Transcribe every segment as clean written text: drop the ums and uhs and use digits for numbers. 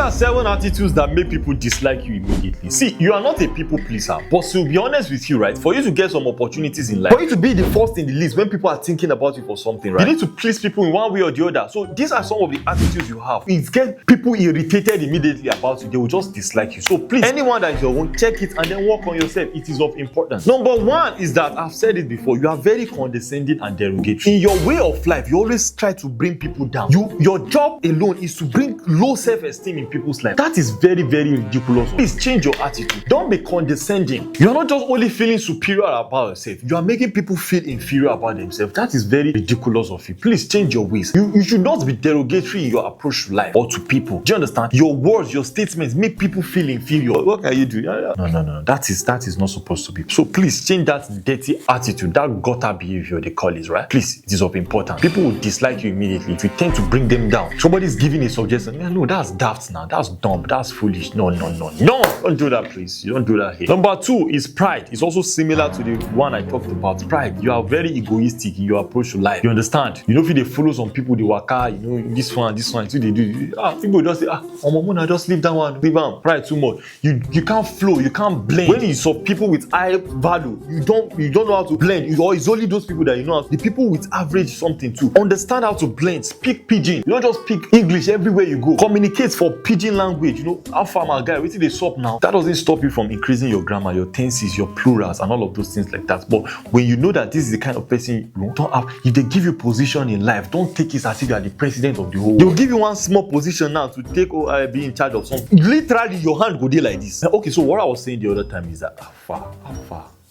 are 7 attitudes that make people dislike you immediately. See, you are not a people pleaser, but to be honest with you, right, for you to get some opportunities in life, for you to be the first in the list when people are thinking about you for something, right, you need to please people in one way or the other. So these are some of the attitudes you have. It gets people irritated immediately about you. They will just dislike you. So please, anyone that is your own, check it and then work on yourself. It is of importance. Number one is that, I've said it before, you are very condescending and derogatory. In your way of life, you always try to bring people down. Your job alone is to bring low self-esteem in people's life. That is very, very ridiculous. Please change your attitude. Don't be condescending. You are not just only feeling superior about yourself, you are making people feel inferior about themselves. That is very ridiculous of you. Please change your ways. You should not be derogatory in your approach to life or to people. Do you understand? Your words, your statements make people feel inferior. What can you do? No. That is not supposed to be. So please change that dirty attitude, that gutter behavior they call it, right? Please, it is of importance. People will dislike you immediately if you tend to bring them down. Somebody's giving a suggestion. No, that's daft now. That's dumb. That's foolish. No. Don't do that, please. You don't do that here. Number two is pride. It's also similar to the one I talked about. Pride. You are very egoistic in your approach to life. You understand? You know, if they follow some people, they waka, this one, so they do. People just say, Mona, just leave that one. Leave them. Pride too much. You can't flow. You can't blend. When you saw people with high value, you don't know how to blend. Or it's only those people that you know. The people with average something too. Understand how to blend. Speak pidgin. You don't just speak English everywhere you go. Communicate for pidgin language. How far my guy, wait till they stop now. That doesn't stop you from increasing your grammar, your tenses, your plurals, and all of those things like that. But when you know that this is the kind of person you don't have, if they give you position in life, don't take it as if you are the president of the whole world. They'll give you one small position now to take be in charge of something. Literally, your hand go there like this. Okay, so what I was saying the other time is that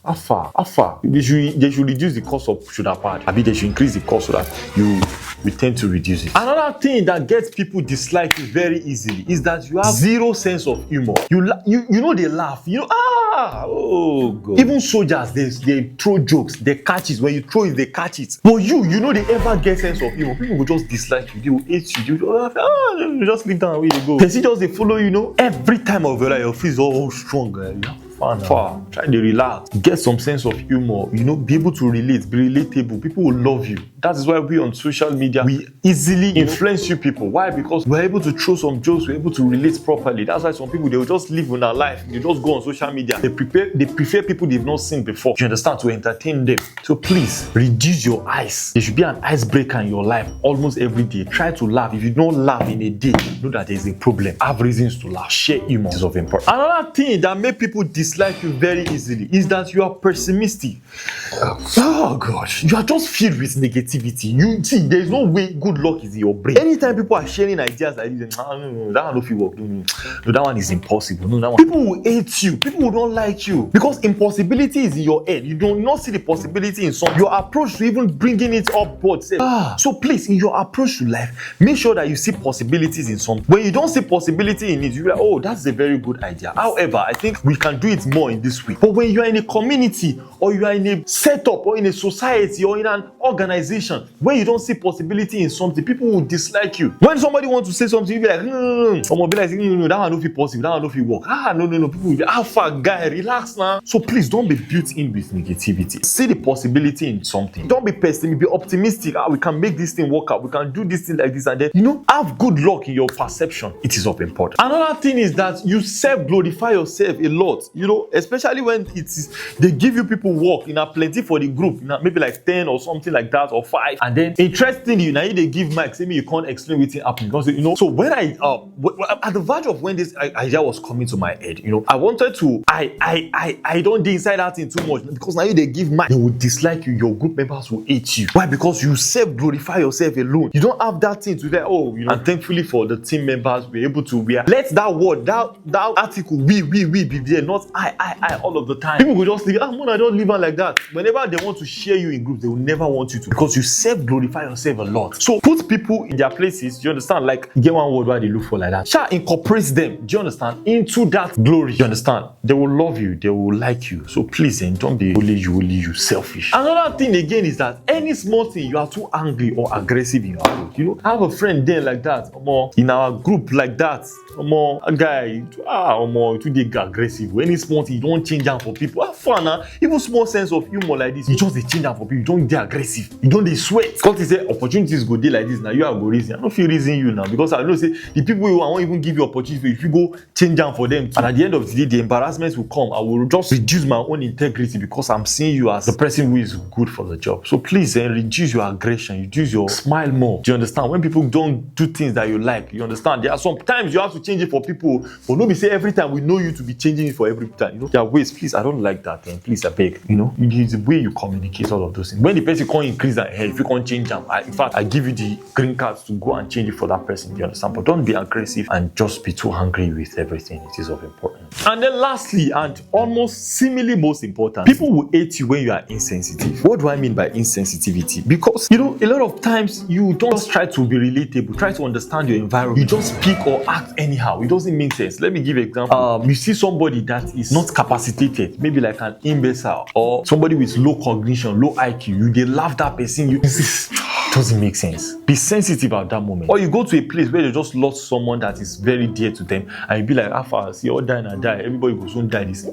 how far? They should reduce the cost of shoulder pad. I mean, they should increase the cost so that we tend to reduce it. Another thing that gets people dislike you very easily is that you have zero sense of humor. You know they laugh. Oh God. Even soldiers, they throw jokes, they catch it. When you throw it, they catch it. But you know they ever get sense of humor. People will just dislike you. They will hate you. They will laugh. Just leave down where you go. They just follow you. Every time of your life, your face is all strong. Far. Try to relax. Get some sense of humor. Be able to relate. Be relatable. People will love you. That is why we on social media, we easily influence you people. Why? Because we're able to throw some jokes. We're able to relate properly. That's why some people, they will just live in their life. They just go on social media. They prefer people they've not seen before. You understand? To entertain them. So please, reduce your ice. There should be an icebreaker in your life almost every day. Try to laugh. If you don't laugh in a day, know that there's a problem. Have reasons to laugh. Share humor. This is of importance. Another thing that makes people dislike you very easily is that you are pessimistic. Oh gosh, you are just filled with negativity. You see, there's no way good luck is in your brain. Anytime people are sharing ideas like this, no, that one don't feel work. No, that one is impossible. No, that one. People will hate you. People will don't like you because impossibility is in your head. You do not see the possibility in some. Your approach to even bringing it upward. So please, in your approach to life, make sure that you see possibilities in something. When you don't see possibility in it, you're like, oh, that's a very good idea. However, I think we can do it more in this way. But when you are in a community or you are in a setup or in a society or in an organization where you don't see possibility in something, people will dislike you. When somebody wants to say something, you'll be like, no, that one don't feel possible, that one don't feel work. No, people will be, far guy, relax now. So please don't be built in with negativity. See the possibility in something. Don't be pessimistic, be optimistic. We can make this thing work out. We can do this thing like this and then, have good luck in your perception. It is of importance. Another thing is that you self-glorify yourself a lot, especially when they give you people work, plenty for the group, maybe like 10 or something like that, or 5. And then interestingly, now they give Mike, say me you can't explain what's happening. Because so when I at the verge of when this idea was coming to my head, I wanted to I don't inside that thing too much because now they give Mike, they will dislike you, your group members will hate you. Why? Because you self-glorify yourself alone. You don't have that thing to there. And thankfully for the team members, we're able to let that word, that article, we be there, not I all of the time. People will just think, Mona, don't leave her like that. Whenever they want to share you in groups, they will never want you to because you self-glorify yourself a lot. So put people in their places, do you understand? Like, you get one word where they look for like that. Incorporate them, do you understand? Into that glory, do you understand? They will love you, they will like you. So please, don't be only you, selfish. Another thing again is that any small thing, you are too angry or aggressive in your approach. I have a friend there like that, in our group like that. A guy, today aggressive. Any small thing, you don't change down for people. Have fun, even small sense of humor like this, you just change down for people. You don't get aggressive. You don't dey sweat. Because they say opportunities go dey like this. Now you are go reason. I don't feel reason you now because I know say the people who won't even give you opportunity, if you go change them for them, and at the end of the day, the embarrassment will come. I will just reduce my own integrity because I'm seeing you as the person who is good for the job. So please reduce your aggression, reduce your smile more. Do you understand? When people don't do things that you like, you understand? There are sometimes you have to change it for people, but nobody say every time we know you to be changing it for every time. You know, there are ways. Please, I don't like that thing. Please, I beg. You know, it's the way you communicate all of those things. When the person can't increase that, hey, if you can't change them, in fact, I give you the green cards to go and change it for that person. Do you understand? But don't be aggressive and just be too angry with everything. It is of importance. And then lastly, and almost seemingly most important, people will hate you when you are insensitive. What do I mean by insensitivity? Because, you know, a lot of times you don't just try to be relatable, try to understand your environment. You just speak or act anyhow. It doesn't make sense. Let me give an example. You see somebody that is not capacitated, maybe like an imbecile or somebody with low cognition, low IQ. They laugh that person. Doesn't make sense. Be sensitive at that moment. Or you go to a place where you just lost someone that is very dear to them, and you be like, "Ah, fast, you all die and I die. Everybody goes soon die." This.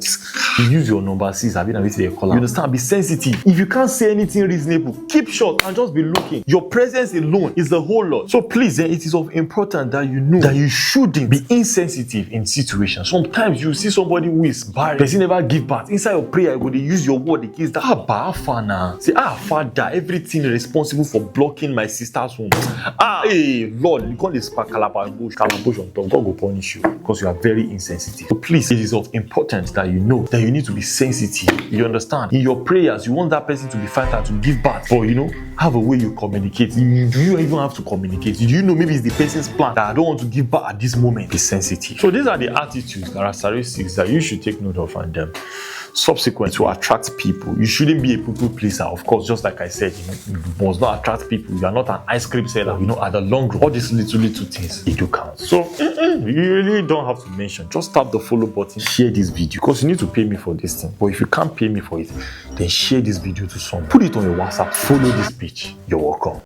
You use your number 6. I've been a bit call. You understand? Be sensitive. If you can't say anything reasonable, keep short and just be looking. Your presence alone is a whole lot. So please, it is of importance that you know that you shouldn't be insensitive in situations. Sometimes you see somebody who is barren, person never give birth. Inside your prayer, you go to use your word against that. Say, Father, everything responsible for blocking my sister's home. Hey, Lord, you can't spark calabash on top. God will punish you because you are very insensitive. So please, it is of importance that you know that you need to be sensitive. You understand? In your prayers, you want that person to be fighter, to give birth, but you know, have a way you communicate. Do you even have to communicate? Do you know maybe it's the person's plan that I don't want to give birth at this moment? Be sensitive. So these are the attitudes, characteristics that you should take note of and subsequent to attract people. You shouldn't be a people pleaser, of course, just like I said, you must not attract people. You are not an ice cream seller, at the long run. All these little things, they do count. So you really don't have to mention. Just tap the follow button, share this video, because you need to pay me for this thing. But if you can't pay me for it, then share this video to someone. Put it on your WhatsApp, follow this page. You're welcome.